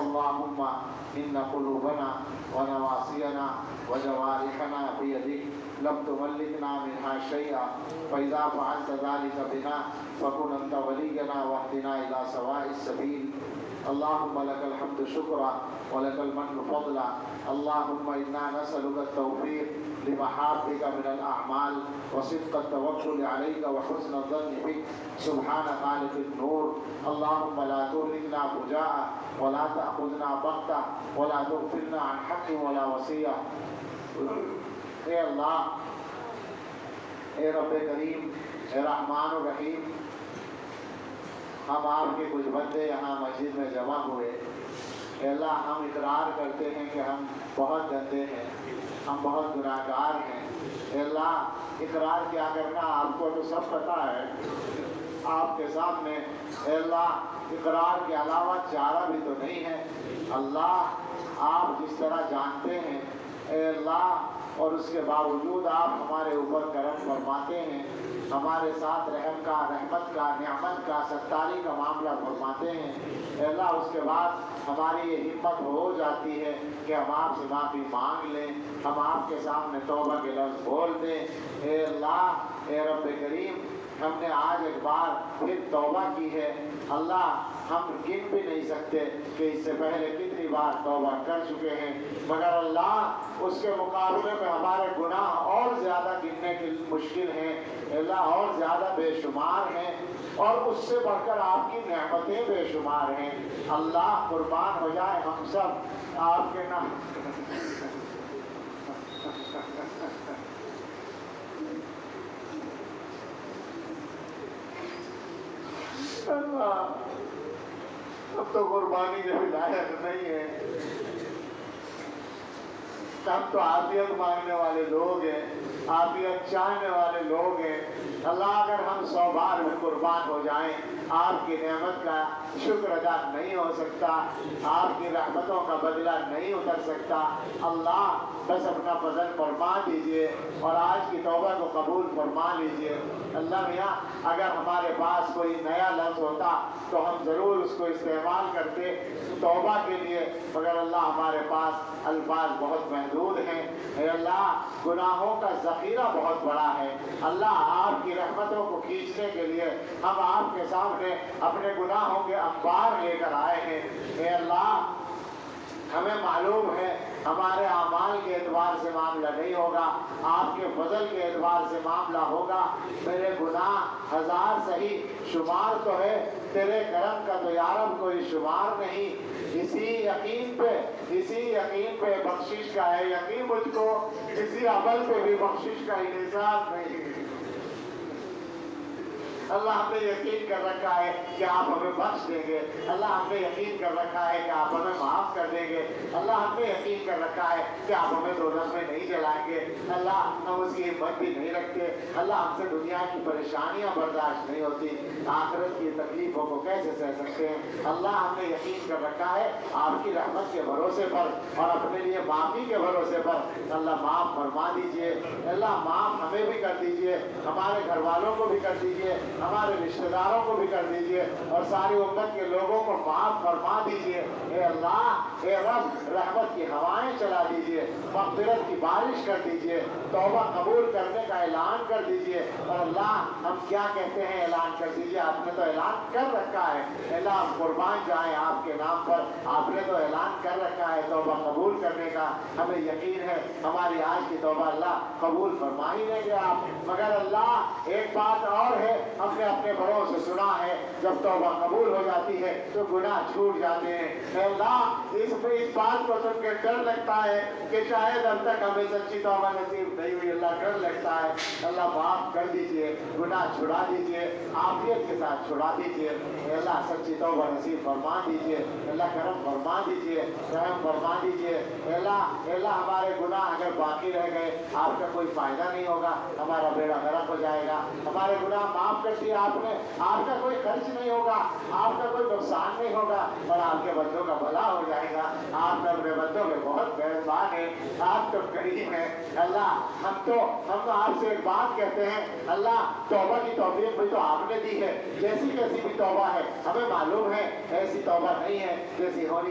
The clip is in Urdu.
اللهم إن قلوبنا ونواصينا وجوارحنا بيدك لم تملكنا منها شيئا فإذا فعلت ذلك بنا فكن أنت ولينا واهدنا إلى سواء السبيل اللهم لك الحمد شكرا ولك المن فضلا اللهم إنا نسألك التوفيق لمحابك من الأعمال وصدق التوكل عليك وحسن الظن بك سبحان خالق النور اللهم لا تهلكنا فجاء ولا تأخذنا بغتة ولا تغفلنا عن حق ولا وصية اے اللہ، اے رب کریم، اے رحمان و رحیم، ہم آپ کے کچھ بندے یہاں مسجد میں جمع ہوئے، اے اللہ ہم اقرار کرتے ہیں کہ ہم بہت گندے ہیں، ہم بہت گناہگار ہیں۔ اے اللہ اقرار کیا کرنا، آپ کو تو سب پتہ ہے، آپ کے سامنے اے اللہ اقرار کے علاوہ چارہ بھی تو نہیں ہے۔ اللہ آپ جس طرح جانتے ہیں اے اللہ، اور اس کے باوجود آپ ہمارے اوپر کرم فرماتے ہیں، ہمارے ساتھ رحم کا، رحمت کا، نعمت کا، ستاری کا معاملہ فرماتے ہیں۔ اے اللہ اس کے بعد ہماری یہ ہمت ہو جاتی ہے کہ ہم آپ سے معافی مانگ لیں، ہم آپ کے سامنے توبہ کے لفظ بول دیں۔ اے اللہ، اے رب کریم، ہم نے آج ایک بار پھر توبہ کی ہے۔ اللہ ہم گن بھی نہیں سکتے کہ اس سے پہلے کتنی بار توبہ کر چکے ہیں، مگر اللہ اس کے مقابلے میں ہمارے گناہ اور زیادہ گننے کی مشکل ہیں، اللہ اور زیادہ بے شمار ہیں، اور اس سے بڑھ کر آپ کی نعمتیں بے شمار ہیں۔ اللہ قربان ہو جائے ہم سب آپ کے نام اللہ اب تو قربانی کے بھی لائق نہیں ہے، ہم تو عافیت مانگنے والے لوگ ہیں، عافیت چاہنے والے لوگ ہیں۔ اللہ اگر ہم 100 بار بھی قربان ہو جائیں آپ کی نعمت کا شکر ادا نہیں ہو سکتا، آپ کی رحمتوں کا بدلہ نہیں اتر سکتا۔ اللہ بس اپنا فضل فرما دیجئے اور آج کی توبہ کو قبول فرما لیجئے۔ اللہ میاں اگر ہمارے پاس کوئی نیا لفظ ہوتا تو ہم ضرور اس کو استعمال کرتے توبہ کے لیے، مگر اللہ ہمارے پاس الفاظ بہت محدود ہیں۔ اے اللہ گناہوں کا ذخیرہ بہت بڑا ہے، اللہ آپ کی رحمتوں کو کھینچنے کے لیے ہم آپ کے سامنے اپنے گناہوں کے انبار لے کر آئے ہیں۔ اے اللہ ہمیں معلوم ہے ہمارے اعمال کے اعتبار سے معاملہ نہیں ہوگا، آپ کے فضل کے اعتبار سے معاملہ ہوگا۔ میرے گناہ 1000 صحیح، شمار تو ہے، تیرے کرم کا تو یارب کوئی شمار نہیں۔ اسی یقین پہ بخشش کا ہے یقین مجھ کو، اسی عمل پہ بھی بخشش کا انحصار نہیں۔ اللہ ہم نے یقین کر رکھا ہے کہ آپ ہمیں بخش دیں گے، اللہ ہم نے یقین کر رکھا ہے کہ آپ ہمیں معاف کر دیں گے، اللہ ہم نے یقین کر رکھا ہے کہ آپ ہمیں دوزخ میں نہیں جلائیں گے۔ اللہ ہم اس کی ہمت بھی نہیں رکھتے، اللہ ہم سے دنیا کی پریشانیاں برداشت نہیں ہوتی، آخرت کی تکلیفوں کو کیسے سہ سکتے ہیں۔ اللہ ہم نے یقین کر رکھا ہے آپ کی رحمت کے بھروسے پر اور اپنے لیے معافی کے بھروسے پر۔ اللہ معاف فرما دیجئے، اللہ معاف ہمیں بھی کر دیجئے، ہمارے گھر والوں کو بھی کر دیجئے، ہمارے رشتہ داروں کو بھی کر دیجئے، اور ساری امت کے لوگوں کو معاف فرما دیجئے۔ اے اللہ، اے رب رحمت کی ہوائیں چلا دیجئے، مغفرت کی بارش کر دیجئے، توبہ قبول کرنے کا اعلان کر دیجئے۔ اور اللہ ہم کیا کہتے ہیں اعلان کر دیجئے، آپ نے تو اعلان کر رکھا ہے۔ اللہ ہم قربان جائیں آپ کے نام پر، آپ نے تو اعلان کر رکھا ہے توبہ قبول کرنے کا، ہمیں یقین ہے ہماری آج کی توبہ اللہ قبول فرما ہی لیں گے آپ۔ مگر اللہ ایک بات اور ہے، ہم نے اپنے بڑوں سے سنا ہے جب توبہ قبول ہو جاتی ہے تو گناہ چھوٹ جاتے ہیں۔ اے اللہ اس بات کو سن کے ڈر لگتا ہے کہ شاید اب تک ہمیں سچی توبہ نصیب نہیں ہوئی، اللہ ڈر لگتا ہے۔ اللہ معاف کر دیجئے، گناہ چھڑا دیجئے، عافیت کے ساتھ چھڑا دیجئے۔ اے اللہ سچی توبہ نصیب فرما دیجئے، اللہ کرم فرما دیجئے، رحم فرما دیجئے۔ اے اللہ ہمارے گناہ اگر باقی رہ گئے آپ کا کوئی فائدہ نہیں ہوگا، ہمارا بیڑا غرق ہو جائے گا۔ ہمارے گناہ معاف کر دیے آپ نے، آپ کا کوئی خرچ نہیں ہوگا، آپ کا کوئی نقصان نہیں ہوگا، اور آپ کے بندوں کا بھلا ہو جائے گا۔ آپ اپنے بندوں میں بہت مہربان ہیں، آپ تو کریم ہیں۔ اللہ ہم آپ سے ایک بات کہتے ہیں، اللہ توبہ کی توفیق بھی تو آپ نے دی ہے، جیسی کیسی بھی توبہ ہے ہمیں معلوم ہے ایسی توبہ نہیں ہے جیسی ہونی